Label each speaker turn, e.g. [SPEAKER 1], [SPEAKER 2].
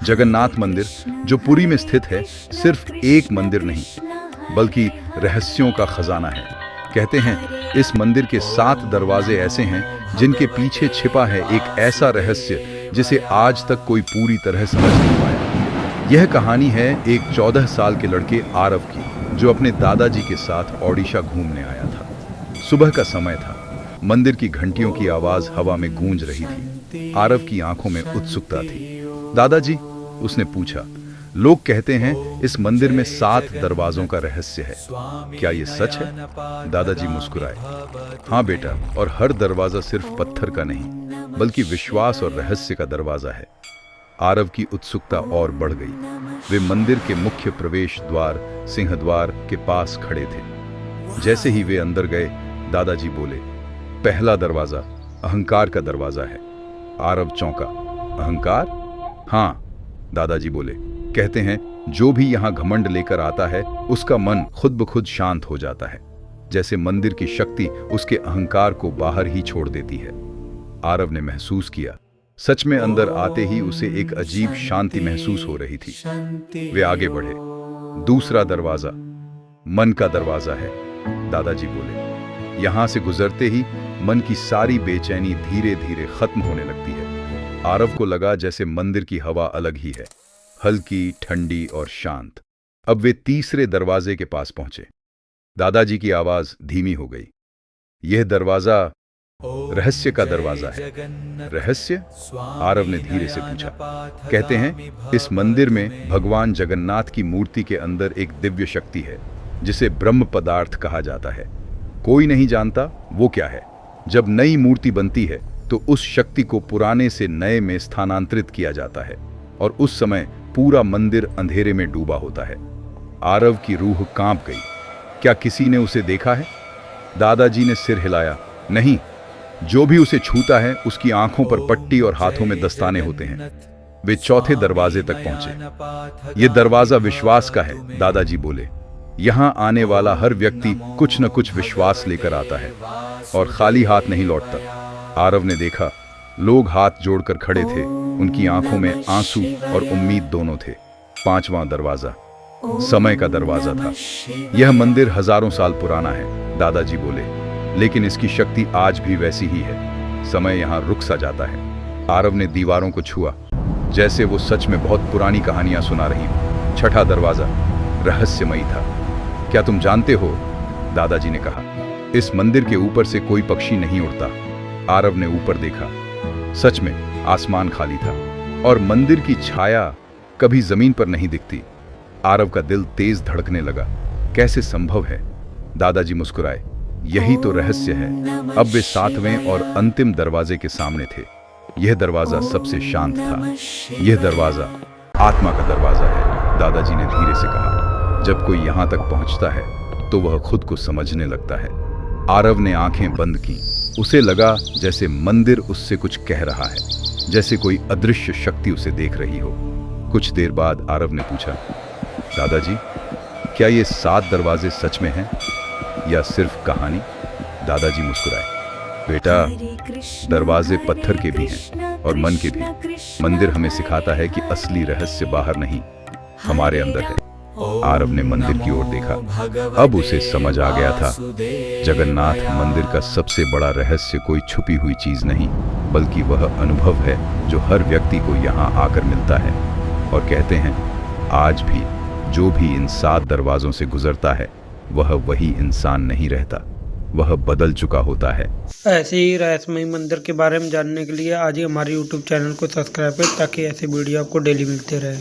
[SPEAKER 1] जगन्नाथ मंदिर जो पुरी में स्थित है सिर्फ एक मंदिर नहीं बल्कि रहस्यों का खजाना है। कहते हैं इस मंदिर के 7 दरवाजे ऐसे हैं जिनके पीछे छिपा है एक ऐसा रहस्य जिसे आज तक कोई पूरी तरह समझ नहीं पाया। यह कहानी है एक 14 साल के लड़के आरव की, जो अपने दादाजी के साथ ओडिशा घूमने आया था। सुबह का समय था, मंदिर की घंटियों की आवाज हवा में गूंज रही थी। आरव की आंखों में उत्सुकता थी। दादाजी, उसने पूछा, लोग कहते हैं इस मंदिर में 7 दरवाजों का रहस्य है, क्या ये सच है? दादाजी मुस्कुराए। हाँ बेटा, और हर दरवाजा सिर्फ पत्थर का नहीं बल्कि विश्वास और रहस्य का दरवाजा है। आरव की उत्सुकता और बढ़ गई। वे मंदिर के मुख्य प्रवेश द्वार सिंहद्वार के पास खड़े थे। जैसे ही वे अंदर गए, दादाजी बोले, पहला दरवाजा अहंकार का दरवाजा है। आरव चौंका। अहंकार? हाँ, दादाजी बोले, कहते हैं जो भी यहाँ घमंड लेकर आता है उसका मन खुद ब खुद शांत हो जाता है, जैसे मंदिर की शक्ति उसके अहंकार को बाहर ही छोड़ देती है। आरव ने महसूस किया, सच में अंदर आते ही उसे एक अजीब शांति महसूस हो रही थी। वे आगे बढ़े। दूसरा दरवाजा मन का दरवाजा है, दादाजी बोले। यहां से गुजरते ही मन की सारी बेचैनी धीरे धीरे खत्म होने लगती है। आरव को लगा जैसे मंदिर की हवा अलग ही है, हल्की, ठंडी और शांत। अब वे तीसरे दरवाजे के पास पहुंचे। दादाजी की आवाज धीमी हो गई। यह दरवाजा रहस्य का दरवाजा है। रहस्य? आरव ने धीरे से पूछा। कहते हैं इस मंदिर में भगवान जगन्नाथ की मूर्ति के अंदर एक दिव्य शक्ति है जिसे ब्रह्म पदार्थ कहा जाता है। कोई नहीं जानता वो क्या है। जब नई मूर्ति बनती है तो उस शक्ति को पुराने से नए में स्थानांतरित किया जाता है और उस समय पूरा मंदिर अंधेरे में डूबा होता है। आरव की रूह कांप गई। क्या किसी ने उसे देखा है? दादाजी ने सिर हिलाया। नहीं, जो भी उसे छूता है उसकी आंखों पर पट्टी और हाथों में दस्ताने होते हैं। वे चौथे दरवाजे तक पहुंचे। यह दरवाजा विश्वास का है, दादाजी बोले। यहां आने वाला हर व्यक्ति कुछ न कुछ विश्वास लेकर आता है और खाली हाथ नहीं लौटता। आरव ने देखा, लोग हाथ जोड़कर खड़े थे। उनकी आंखों में आंसू और उम्मीद दोनों थे। 5वां दरवाजा समय का दरवाजा था। यह मंदिर हजारों साल पुराना है, दादाजी बोले, लेकिन इसकी शक्ति आज भी वैसी ही है। समय यहाँ रुक सा जाता है। आरव ने दीवारों को छुआ, जैसे वो सच में बहुत पुरानी कहानियां सुना रही हो। 6ठा दरवाजा रहस्यमयी था। क्या तुम जानते हो, दादाजी ने कहा, इस मंदिर के ऊपर से कोई पक्षी नहीं उड़ता। आरव ने ऊपर देखा। सच में आसमान खाली था और मंदिर की छाया कभी जमीन पर नहीं दिखती। आरव का दिल तेज धड़कने लगा। कैसे संभव है? दादाजी मुस्कुराए। यही तो रहस्य है। अब वे 7वें और अंतिम दरवाजे के सामने थे। यह दरवाजा सबसे शांत था। यह दरवाजा आत्मा का दरवाजा है, दादाजी ने धीरे से कहा। जब कोई यहां तक पहुंचता है तो वह खुद को समझने लगता है। आरव ने आंखें बंद की। उसे लगा जैसे मंदिर उससे कुछ कह रहा है, जैसे कोई अदृश्य शक्ति उसे देख रही हो। कुछ देर बाद आरव ने पूछा, दादाजी, क्या ये 7 दरवाजे सच में हैं या सिर्फ कहानी? दादाजी मुस्कुराए। बेटा, दरवाजे पत्थर के भी हैं और मन के भी। मंदिर हमें सिखाता है कि असली रहस्य बाहर नहीं, हमारे अंदर है। आरव ने मंदिर की ओर देखा। अब उसे समझ आ गया था, जगन्नाथ मंदिर का सबसे बड़ा रहस्य कोई छुपी हुई चीज नहीं बल्कि वह अनुभव है जो हर व्यक्ति को यहाँ आकर मिलता है। और कहते हैं आज भी जो भी इन 7 दरवाजों से गुजरता है वह वही इंसान नहीं रहता, वह बदल चुका होता है।
[SPEAKER 2] ऐसे ही रहस्यमय मंदिर के बारे में जानने के लिए आज ही हमारे YouTube चैनल को सब्सक्राइब करें ताकि ऐसे वीडियो आपको डेली मिलते रहे।